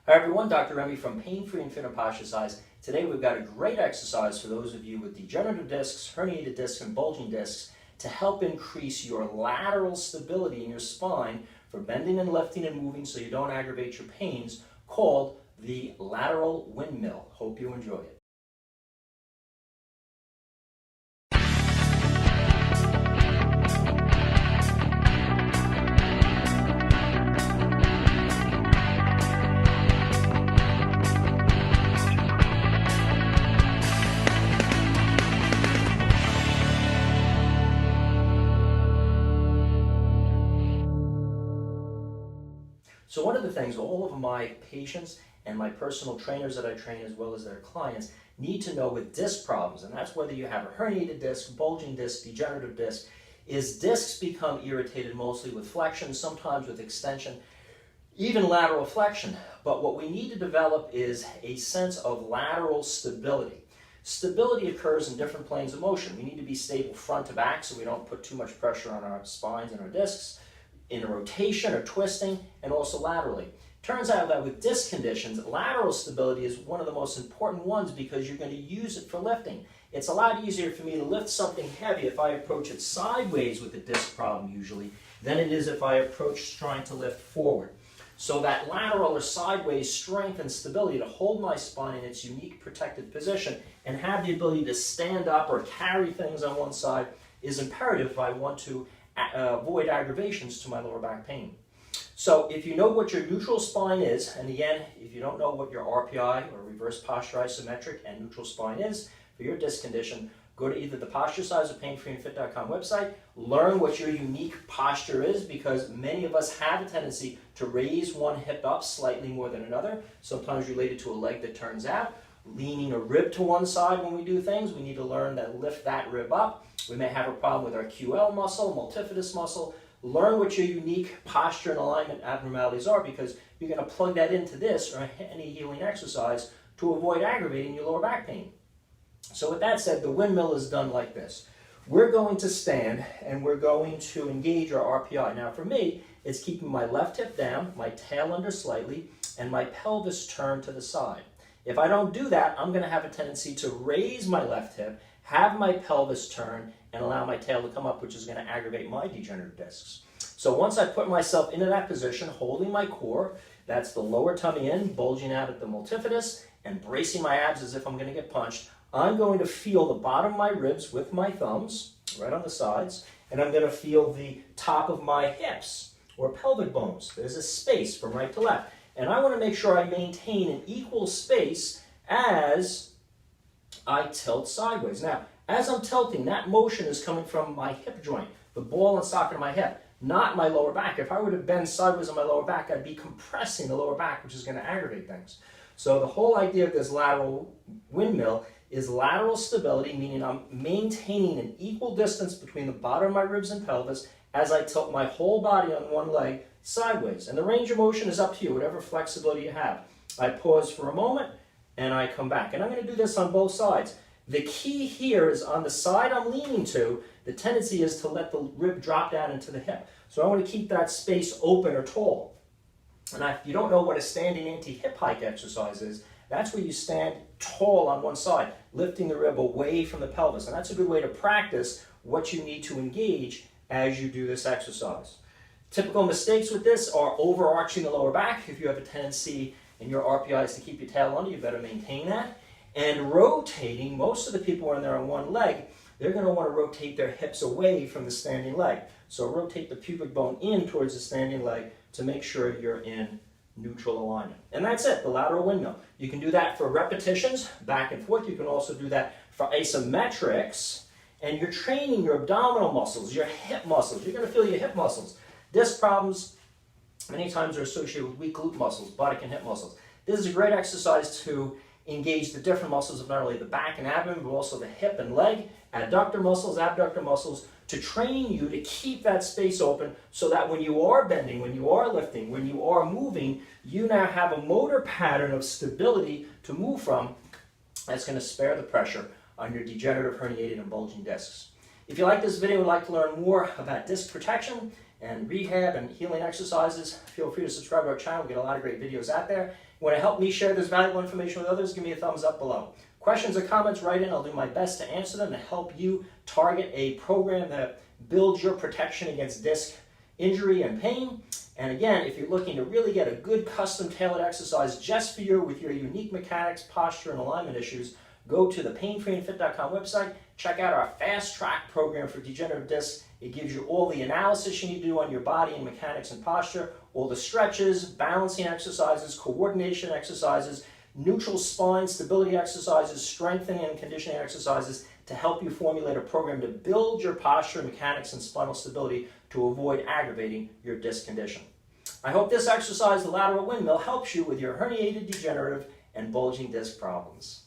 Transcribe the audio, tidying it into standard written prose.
Hi everyone, Dr. Remy from Pain Free and Fit and Posture Size. Today we've got a great exercise for those of you with degenerative discs, herniated discs, and bulging discs to help increase your lateral stability in your spine for bending and lifting and moving so you don't aggravate your pains, called the lateral windmill. Hope you enjoy it. So one of the things all of my patients and my personal trainers that I train as well as their clients need to know with disc problems, and that's whether you have a herniated disc, bulging disc, degenerative disc, is discs become irritated mostly with flexion, sometimes with extension, even lateral flexion. But what we need to develop is a sense of lateral stability. Stability occurs in different planes of motion. We need to be stable front to back so we don't put too much pressure on our spines and our discs, in a rotation or twisting, and also laterally. Turns out that with disc conditions, lateral stability is one of the most important ones because you're going to use it for lifting. It's a lot easier for me to lift something heavy if I approach it sideways with a disc problem usually than it is if I approach trying to lift forward. So that lateral or sideways strength and stability to hold my spine in its unique protected position and have the ability to stand up or carry things on one side is imperative if I want to avoid aggravations to my lower back pain. So if you know what your neutral spine is, and again, if you don't know what your RPI or reverse posture isometric and neutral spine is for your disc condition, go to either the Posture Size or painfreeandfit.com website, learn what your unique posture is, because many of us have a tendency to raise one hip up slightly more than another, sometimes related to a leg that turns out, leaning a rib to one side when we do things. We need to learn to lift that rib up. We may have a problem with our QL muscle, multifidus muscle. Learn what your unique posture and alignment abnormalities are, because you're going to plug that into this or any healing exercise to avoid aggravating your lower back pain. So with that said, the windmill is done like this. We're going to stand and we're going to engage our RPI. Now for me, it's keeping my left hip down, my tail under slightly, and my pelvis turned to the side. If I don't do that, I'm going to have a tendency to raise my left hip, have my pelvis turn, and allow my tail to come up, which is going to aggravate my degenerative discs. So once I put myself into that position, holding my core, that's the lower tummy in, bulging out at the multifidus, and bracing my abs as if I'm going to get punched, I'm going to feel the bottom of my ribs with my thumbs, right on the sides, and I'm going to feel the top of my hips, or pelvic bones. There's a space from right to left. And I want to make sure I maintain an equal space as I tilt sideways. Now, as I'm tilting, that motion is coming from my hip joint, the ball and socket of my hip, not my lower back. If I were to bend sideways on my lower back, I'd be compressing the lower back, which is going to aggravate things. So the whole idea of this lateral windmill is lateral stability, meaning I'm maintaining an equal distance between the bottom of my ribs and pelvis as I tilt my whole body on one leg sideways. And the range of motion is up to you, whatever flexibility you have. I pause for a moment and I come back. And I'm going to do this on both sides. The key here is on the side I'm leaning to, the tendency is to let the rib drop down into the hip. So I want to keep that space open or tall. And if you don't know what a standing anti-hip hike exercise is, that's where you stand tall on one side, lifting the rib away from the pelvis. And that's a good way to practice what you need to engage as you do this exercise. Typical mistakes with this are overarching the lower back. If you have a tendency in your RPIs to keep your tail under, you better maintain that. And rotating, most of the people when they're on one leg, they're going to want to rotate their hips away from the standing leg. So rotate the pubic bone in towards the standing leg to make sure you're in neutral alignment. And that's it, the lateral windmill. You can do that for repetitions, back and forth. You can also do that for isometrics. And you're training your abdominal muscles, your hip muscles. You're going to feel your hip muscles. Disc problems many times are associated with weak glute muscles, buttock and hip muscles. This is a great exercise to engage the different muscles of not only the back and abdomen, but also the hip and leg, adductor muscles, abductor muscles, to train you to keep that space open so that when you are bending, when you are lifting, when you are moving, you now have a motor pattern of stability to move from that's going to spare the pressure on your degenerative, herniated, and bulging discs. If you like this video and would like to learn more about disc protection and rehab and healing exercises, feel free to subscribe to our channel. We get a lot of great videos out there. You want to help me share this valuable information with others, give me a thumbs up below. Questions or comments, write in. I'll do my best to answer them to help you target a program that builds your protection against disc injury and pain. And again, if you're looking to really get a good custom-tailored exercise just for you with your unique mechanics, posture, and alignment issues, go to the painfreeandfit.com website. Check out our Fast Track program for degenerative discs. It gives you all the analysis you need to do on your body and mechanics and posture, all the stretches, balancing exercises, coordination exercises, neutral spine stability exercises, strengthening and conditioning exercises to help you formulate a program to build your posture, mechanics, and spinal stability to avoid aggravating your disc condition. I hope this exercise, the lateral windmill, helps you with your herniated, degenerative, and bulging disc problems.